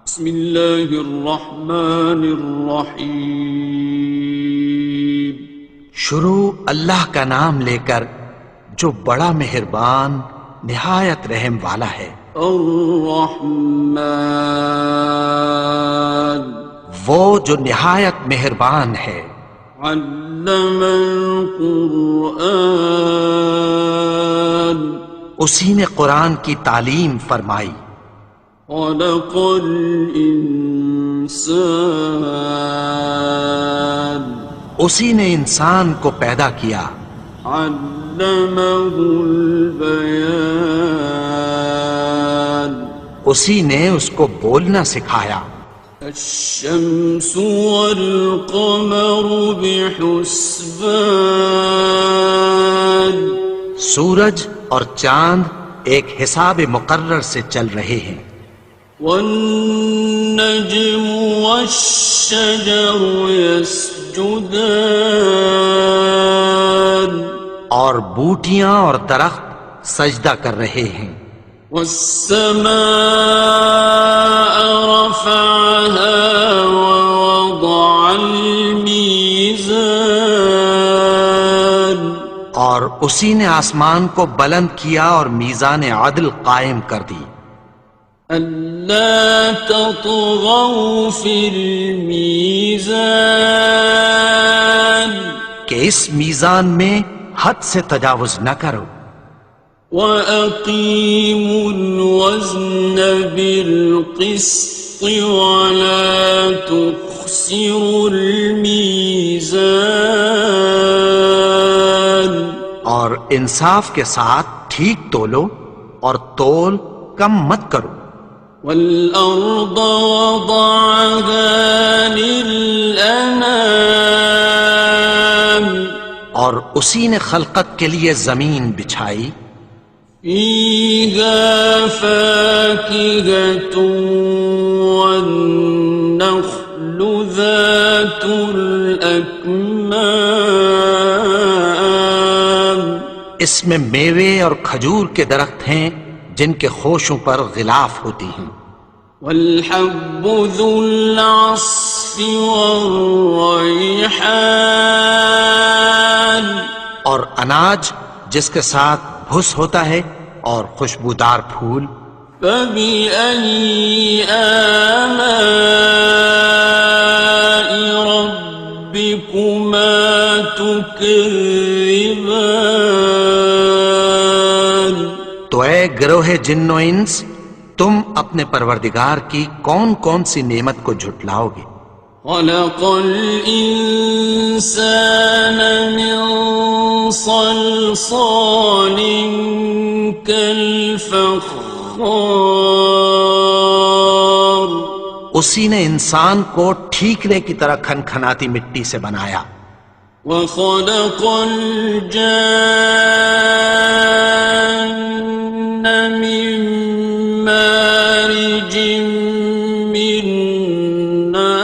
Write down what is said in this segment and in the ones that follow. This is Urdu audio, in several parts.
بسم اللہ الرحمن الرحیم۔ شروع اللہ کا نام لے کر جو بڑا مہربان نہایت رحم والا ہے۔ الرحمن، وہ جو نہایت مہربان ہے۔ علم القرآن، اسی نے قرآن کی تعلیم فرمائی۔ خلق الانسان، اسی نے انسان کو پیدا کیا۔ علمہ البیان، اسی نے اس کو بولنا سکھایا۔ الشمس والقمر بحسبان، سورج اور چاند ایک حساب مقرر سے چل رہے ہیں۔ والنجم والشجر يسجدان، اور بوٹیاں اور درخت سجدہ کر رہے ہیں۔ والسماء رفعها ووضع الميزان، اور اسی نے آسمان کو بلند کیا اور میزان عدل قائم کر دی۔ ألا تطغوا في الميزان، کہ اس میزان میں حد سے تجاوز نہ کرو۔ وَأَقِيمُوا الْوَزْنَ بِالْقِسْطِ وَلَا تُخْسِرُوا الْمِيزَانَ، اور انصاف کے ساتھ ٹھیک تولو اور تول کم مت کرو۔ وَالْأَرْضَ وَضَعَهَا لِلْأَنَامِ، اور اسی نے خلقت کے لیے زمین بچھائی۔ فِيهَا فَاكِهَةٌ وَالنَّخْلُ ذَاتُ الْأَكْمَامِ، اس میں میوے اور کھجور کے درخت ہیں جن کے خوشوں پر غلاف ہوتی ہیں۔ وَالْحَبُّ ذُو الْعَصْفِ وَالرَّيْحَانِ، اور اناج جس کے ساتھ بھس ہوتا ہے اور خوشبودار پھول۔ فَبِأَيِّ آلَاءِ رَبِّكُمَا تُكَذِّبَانِ، تو اے گروہ جن و انس، تم اپنے پروردگار کی کون کون سی نعمت کو جھٹلاؤ گے؟ خَلَقَ الْإِنسَانَ مِنْ صَلْصَالٍ كَالْفَخَّارِ، اسی نے انسان کو ٹھیکرے کی طرح کھنکھناتی مٹی سے بنایا۔ وَخَلَقَ الْجَانَّ مِن مَّارِجٍ مِّن نَّارٍ،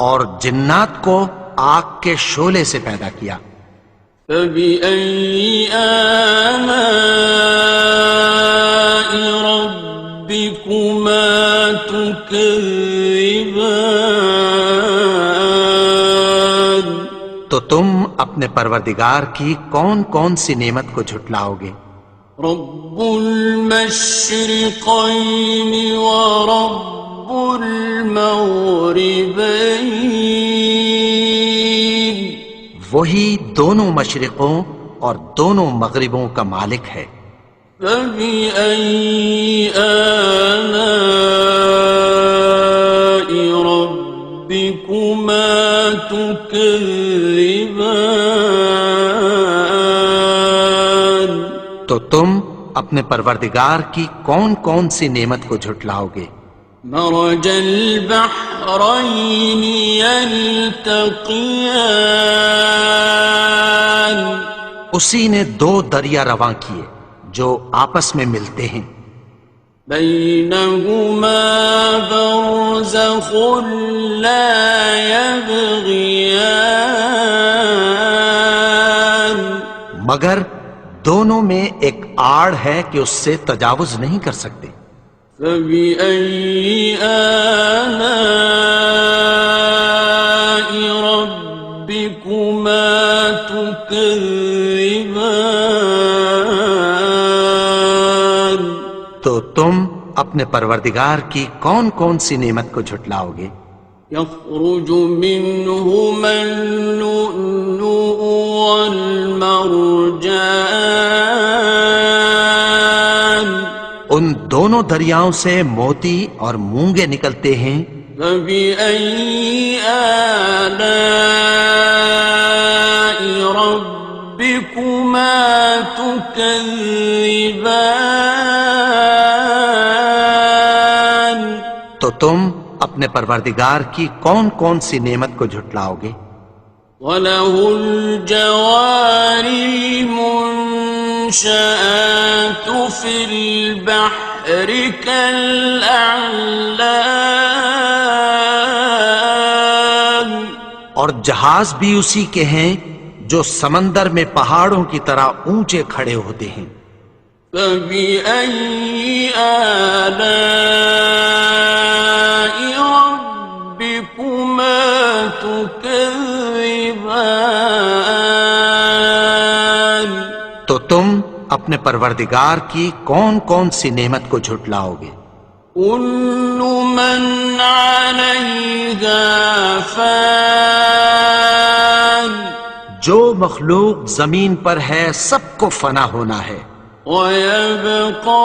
اور جنات کو آگ کے شعلے سے پیدا کیا۔ فَبِأَيِّ آلَاءِ رَبِّكُمَا تُكَذِّبَانِ، تو تم اپنے پروردگار کی کون کون سی نعمت کو جھٹلاؤ گے؟ رب المشرقین ورب المغربین، وہی دونوں مشرقوں اور دونوں مغربوں کا مالک ہے۔ فَبِأَيِّ آلَاءِ رَبِّكُمَا تُكَذِّبَانِ، تو تم اپنے پروردگار کی کون کون سی نعمت کو جھٹلاؤ گے؟ مرج البحرین یلتقیان، اسی نے دو دریا رواں کیے جو آپس میں ملتے ہیں۔ بینہما برزخ لا یبغیان، مگر دونوں میں ایک آڑ ہے کہ اس سے تجاوز نہیں کر سکتے۔ فبأي آلاء ربكما تكذبان؟ تو تم اپنے پروردگار کی کون کون سی نعمت کو جھٹلاؤ گے؟ يخرج منهما اللؤلؤ والمرجان ان دونوں دریاؤں سے موتی اور مونگے نکلتے ہیں۔ فبأي آلاء ربكما تكذبان؟ تو تم اپنے پروردگار کی کون کون سی نعمت کو جھٹلاؤ گے؟ وَلَهُ الْجَوَارِ الْمُنشَآتُ فِي الْبَحْرِ كَالْأَعْلَامِ، اور جہاز بھی اسی کے ہیں جو سمندر میں پہاڑوں کی طرح اونچے کھڑے ہوتے ہیں۔ فَبِأَيِّ آلَاءِ رَبِّكُمَا تُكَذِّبَانِ؟ تو تم اپنے پروردگار کی کون کون سی نعمت کو جھٹلاؤ گے؟ كُلُّ مَنْ عَلَيْهَا فَانٍ، جو مخلوق زمین پر ہے سب کو فنا ہونا ہے۔ وَيَبْقَى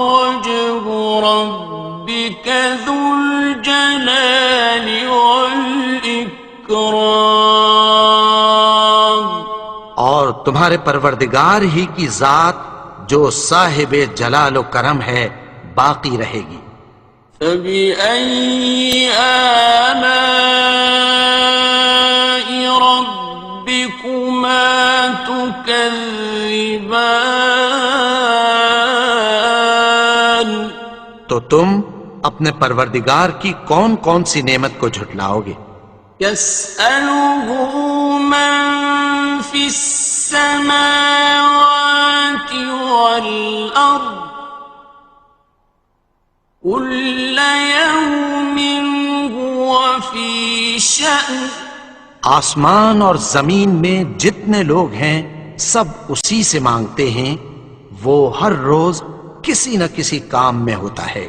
وَجْهُ رَبِّكَ ذُو الْجَلَالِ وَالْإِكْرَامِ، اور تمہارے پروردگار ہی کی ذات جو صاحب جلال و کرم ہے باقی رہے گی۔ فَبِأَيِّ آلَاءِ رَبِّكُمَا تُكَذِّبَانِ؟ تو تم اپنے پروردگار کی کون کون سی نعمت کو جھٹلاؤ گے؟ يَسْأَلُهُ مَن فِي السَّمَاوَاتِ وَالْأَرْضِ كُلَّ يَوْمٍ هُوَ فِي شَأْنٍ، آسمان اور زمین میں جتنے لوگ ہیں سب اسی سے مانگتے ہیں، وہ ہر روز کسی نہ کسی کام میں ہوتا ہے۔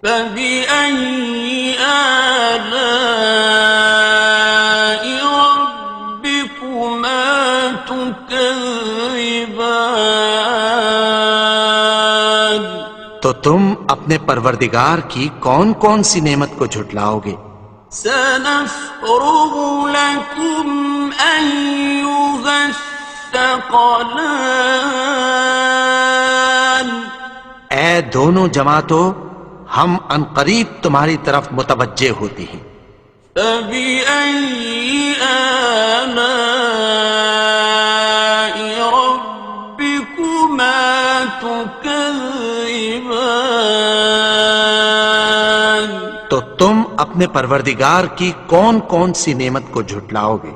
فَبِأَيِّ آلَاءِ رَبِّكُمَا تُكَذِّبَانِ؟ تو تم اپنے پروردگار کی کون کون سی نعمت کو جھٹلاؤ گے؟ سَنَفْرُغُ لَكُمْ أَيُّهَ الثَّقَلَانِ، اے دونوں جماعتوں، ہم عنقریب تمہاری طرف متوجہ ہوتے ہیں۔ فَبِأَيِّ آلَاءِ رَبِّكُمَا تُكَذِّبَانِ؟ تو تم اپنے پروردگار کی کون کون سی نعمت کو جھٹلاؤ گے؟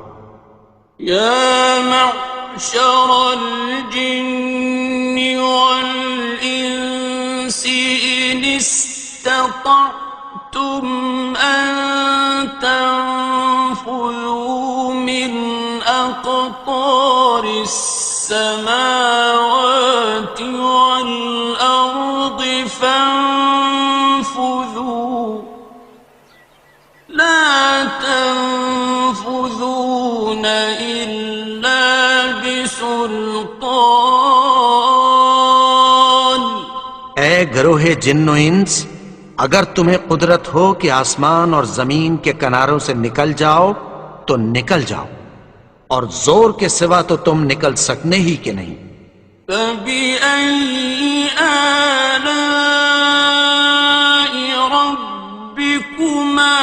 يَا مَعْشَرَ الْجِنِّ وَالْإِنسِ إِنِ اسْتَطَعْتُمْ أَن تَنفُذُوا مِنْ أَقْطَارِ السَّمَاوَاتِ وَالْأَرْضِ فَانفُذُوا لَا تَنفُذُونَ إِلَّا بِسُلْطَانٍ۔ اے گروہ جن و انس، اگر تمہیں قدرت ہو کہ آسمان اور زمین کے کناروں سے نکل جاؤ تو نکل جاؤ، اور زور کے سوا تو تم نکل سکنے ہی کہ نہیں۔ فَبِأَيِّ آلَاءِ رَبِّكُمَا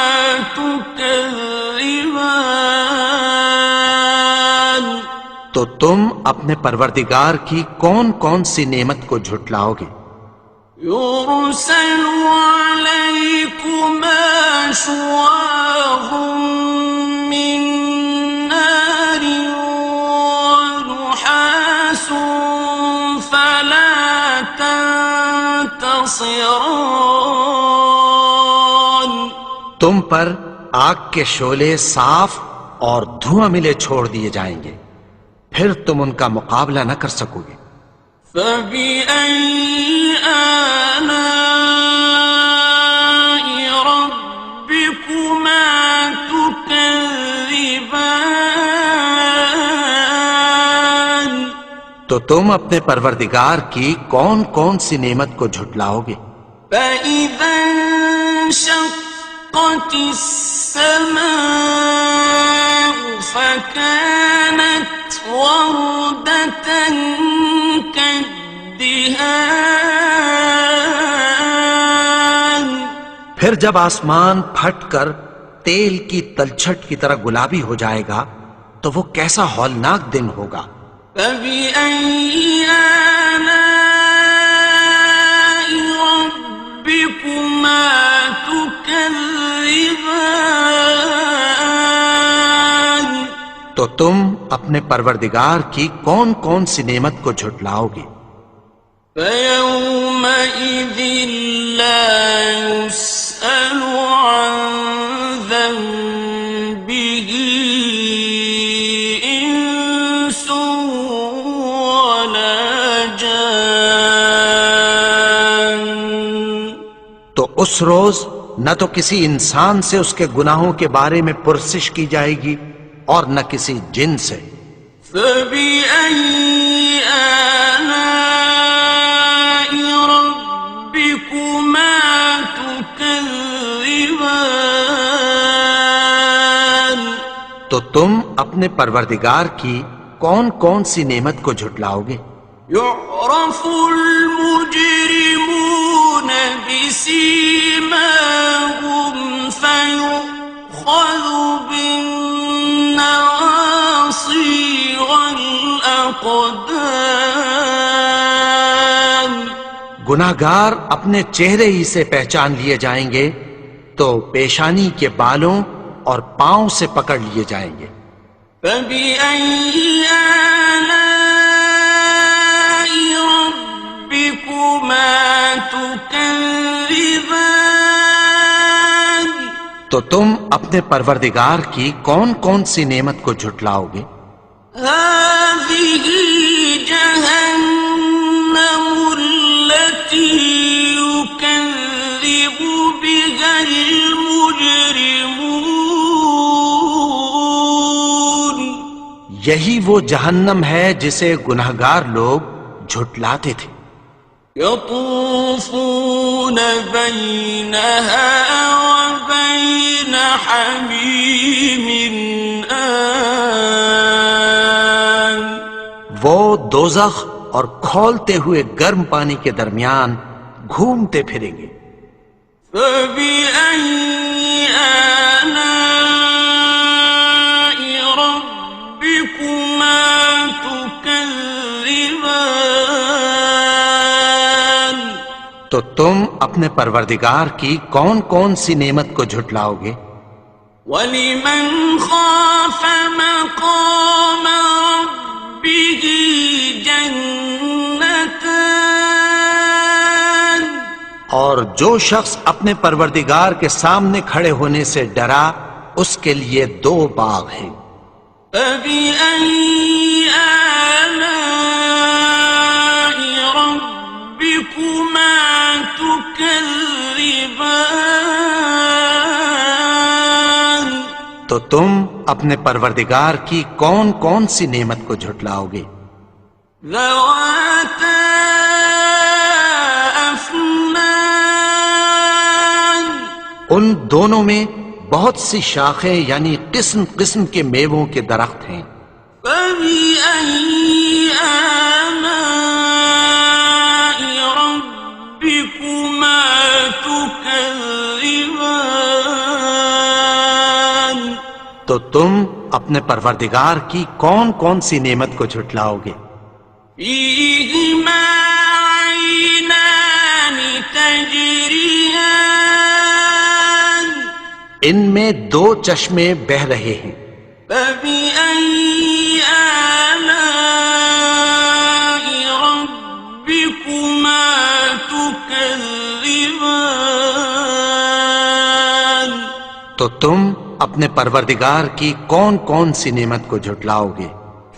تُكَذِّبَانِ؟ تو تم اپنے پروردگار کی کون کون سی نعمت کو جھٹلاؤ گے؟ يُرْسَلُ عَلَيْكُمَا شُوَاظٌ مِّن نَّارٍ وَنُحَاسٌ فَلَا ينتصران تم پر آگ کے شعلے صاف اور دھواں ملے چھوڑ دیے جائیں گے، پھر تم ان کا مقابلہ نہ کر سکو گے۔ فبأي آلاء ربكما تكذبان تو تم اپنے پروردگار کی کون کون سی نعمت کو جھٹلاؤ گے؟ فإذا انشقت السماء فكانت وردة كالدهان پھر جب آسمان پھٹ کر تیل کی تلچھٹ کی طرح گلابی ہو جائے گا تو وہ کیسا ہولناک دن ہوگا۔ فبأي آلاء ربكما تكذبان تو تم اپنے پروردگار کی کون کون سی نعمت کو جھٹلاؤ گے؟ فيومئذ لا يسأل عن ذنبه إنس ولا جان تو اس روز نہ تو کسی انسان سے اس کے گناہوں کے بارے میں پرسش کی جائے گی اور نہ کسی جن سے۔ فبأي آلاء ربكما تكذبان تو تم اپنے پروردگار کی کون کون سی نعمت کو جھٹلاؤ گے؟ يعرف المجرمون بسيماهم فيؤخذ بالنواصي والأقدام گناہگار اپنے چہرے ہی سے پہچان لیے جائیں گے تو پیشانی کے بالوں اور پاؤں سے پکڑ لیے جائیں گے۔ فبأي آلاء ربكما تكذبان تو تم اپنے پروردگار کی کون کون سی نعمت کو جھٹلاؤ گے؟ هذه جهنم التي يكذب بها المجرمون یہی وہ جہنم ہے جسے گناہگار لوگ جھٹلاتے تھے۔ يطوفون بينها وبين حميم آن وہ دوزخ اور کھولتے ہوئے گرم پانی کے درمیان گھومتے پھریں گے۔ فبأي آلاء ربكما تكذبان تو تم اپنے پروردگار کی کون کون سی نعمت کو جھٹلاؤ گے؟ وَلِمَنْ خَافَ مَقَامَ رَبِّهِ جَنَّتَانِ اور جو شخص اپنے پروردگار کے سامنے کھڑے ہونے سے ڈرا اس کے لیے دو باغ ہیں۔ فَبِأَيِّ آلَاءِ رَبِّكُمَا تُكَذِّبَانِ تو تم اپنے پروردگار کی کون کون سی نعمت کو جھٹلاؤ گے؟ ذَوَاتَا أَفْنَانٍ ان دونوں میں بہت سی شاخیں یعنی قسم قسم کے میووں کے درخت ہیں۔ فَبِأَيِّ آلَاءِ رَبِّكُمَا تُكَذِّبَانِ تو تم اپنے پروردگار کی کون کون سی نعمت کو جھٹلاؤ گے؟ فِيهِمَا عَيْنَانِ تَجْرِيَانِ ان میں دو چشمے بہہ رہے ہیں۔ فَبِأَيِّ آلَاءِ رَبِّكُمَا تُكَذِّبَانِ تكذبان تو تم اپنے پروردگار کی کون کون سی نعمت کو جھٹلاؤ گے؟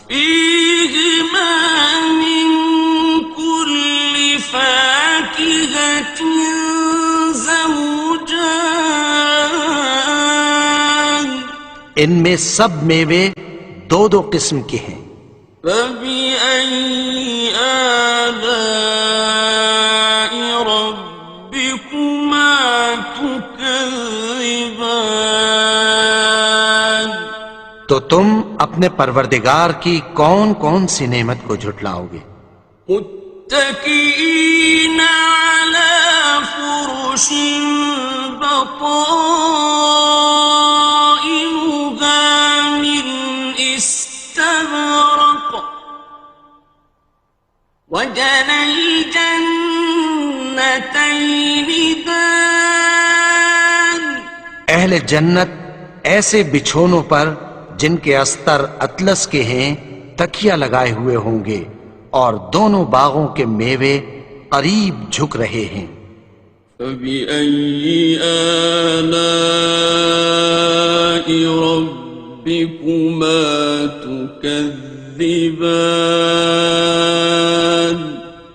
فيهما من كل فاكهة زوجان ان میں سب میوے دو دو قسم کے ہیں، فبأي آلاء ربكما تكذبان تو تم اپنے پروردگار کی کون کون سی نعمت کو جھٹلاؤ گے؟ متكئين على فرش بطائنها من استبرق وجنى الجنتين دان اہل جنت ایسے بچھونوں پر جن کے استر اطلس کے ہیں تکیہ لگائے ہوئے ہوں گے، اور دونوں باغوں کے میوے قریب جھک رہے ہیں۔ فبأي آلاء ربكما تكذبان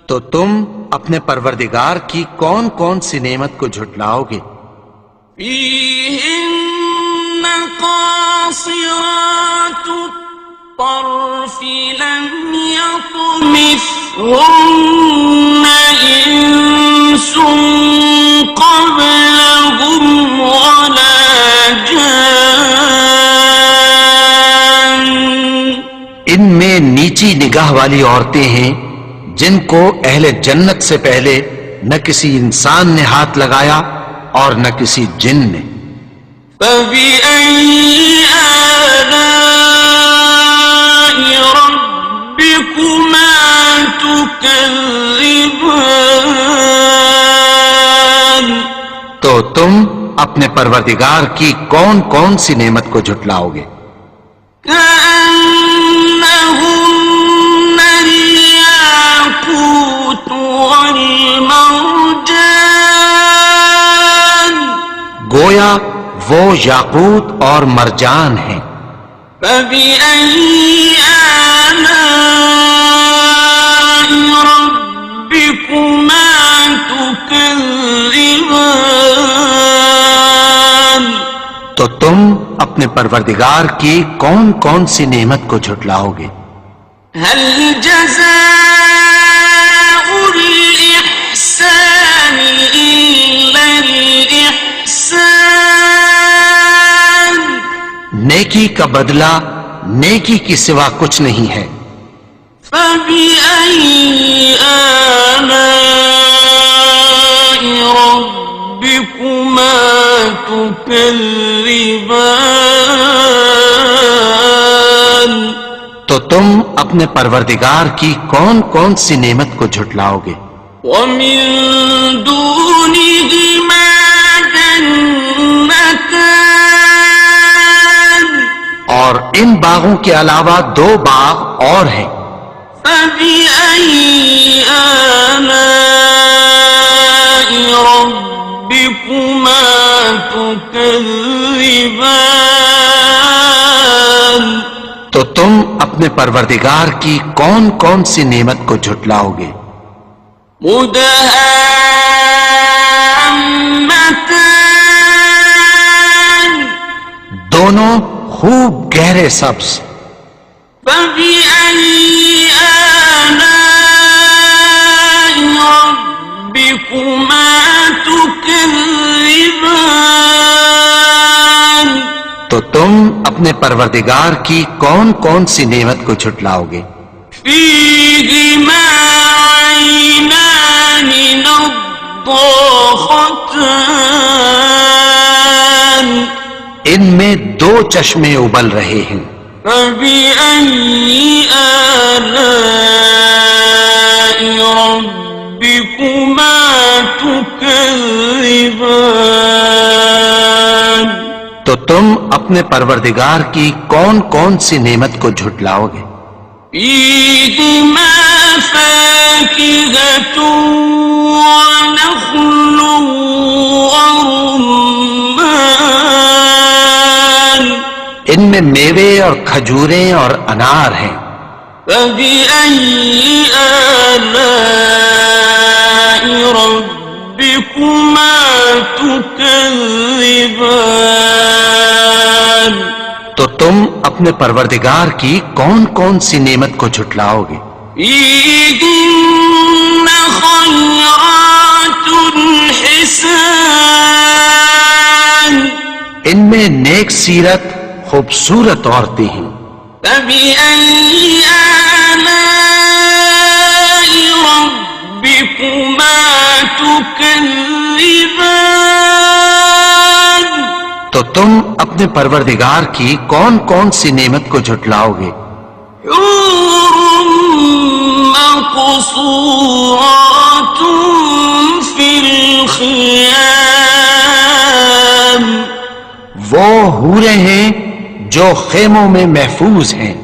تو تم اپنے پروردگار کی کون کون سی نعمت کو جھٹلاؤ گے؟ فيهن قاصرات الطرف لم يطمثهن إنس قبلهم ولا جان ان میں نیچی نگاہ والی عورتیں ہیں جن کو اہل جنت سے پہلے نہ کسی انسان نے ہاتھ لگایا اور نہ کسی جن نے۔ فبأي آلاء ربكما تكذبان تو تم اپنے پروردگار کی کون کون سی نعمت کو جھٹلاؤ گے؟ كأنهن الياقوت والمرجان گویا وہ یاقوت اور مرجان ہیں۔ فبأي آلاء ربكما تكذبان تو تم اپنے پروردگار کی کون کون سی نعمت کو جھٹلاؤ گے؟ هل جزاء الإحسان إلا الإحسان نیکی کا بدلہ نیکی کی سوا کچھ نہیں ہے۔ فبأي آلاء ربكما تكذبان تو تم اپنے پروردگار کی کون کون سی نعمت کو جھٹلاؤ گے؟ ومن دونهما جنتان اور ان باغوں کے علاوہ دو باغ اور ہیں۔ فبأي آلاء ربكما تكذبان تو تم اپنے پروردگار کی کون کون سی نعمت کو جھٹلاؤ گے؟ مدهامتان دونوں خوب گہرے سبز۔ فبأي آلاء ربكما تكذبان تو تم اپنے پروردگار کی کون کون سی نعمت کو جھٹلاؤ گے؟ فيهما عينان نضاختان ان میں دو چشمے ابل رہے ہیں۔ فبأي آلاء ربكما تكذبان تو تم اپنے پروردگار کی کون کون سی نعمت کو جھٹلاؤ گے؟ فيهما فاكهة ونخل ورمان ان میں میوے اور کھجوریں اور انار ہیں. فبأي آلاء ربكما تكذبان تو تم اپنے پروردگار کی کون کون سی نعمت کو جھٹلاؤ گے؟ فيهن خيرات حسان ان میں نیک سیرت خوبصورت عورتیں ہیں. فبأي آلاء ربكما تكذبان تو تم اپنے پروردگار کی کون کون سی نعمت کو جھٹلاؤ گے؟ حور مقصورات في الخيام وہ حوریں ہیں جو خیموں میں محفوظ ہیں.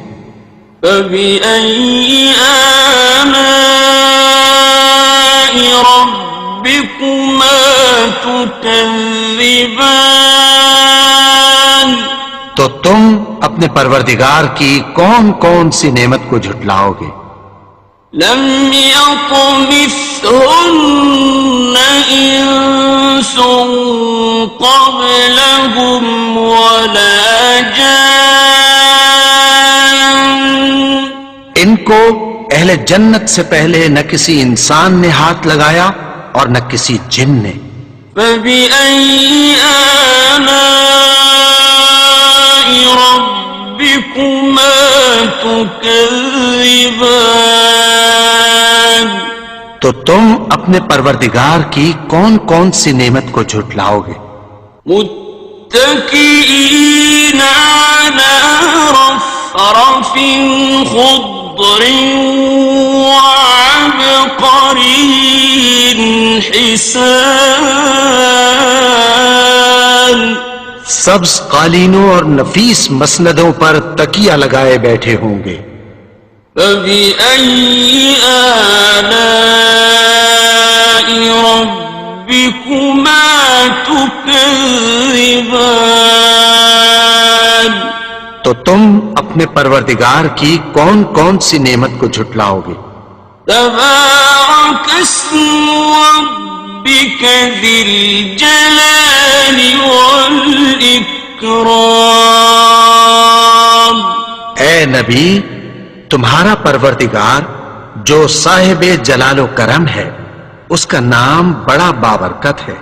فبأي آلاء ربكما تكذبان تو تم اپنے پروردگار کی کون کون سی نعمت کو جھٹلاؤ گے؟ لم يطمثهن إنس قبلهم ولا جان ان کو اہل جنت سے پہلے نہ کسی انسان نے ہاتھ لگایا اور نہ کسی جن نے. فبأي آلاء ربكما تكذبان تو تم اپنے پروردگار کی کون کون سی نعمت کو جھٹلاؤ گے؟ متكئين على رفرف خضر وعبقري حسان سبز قالینوں اور نفیس مسندوں پر تکیہ لگائے بیٹھے ہوں گے. فبأي آلاء ربكما تكذبان تو تم اپنے پروردگار کی کون کون سی نعمت کو جھٹلاؤ گے؟ تبارك اسم ربك ذي الجلال والإكرام اے نبی، تمہارا پروردگار جو صاحب جلال و کرم ہے، اس کا نام بڑا بابرکت ہے.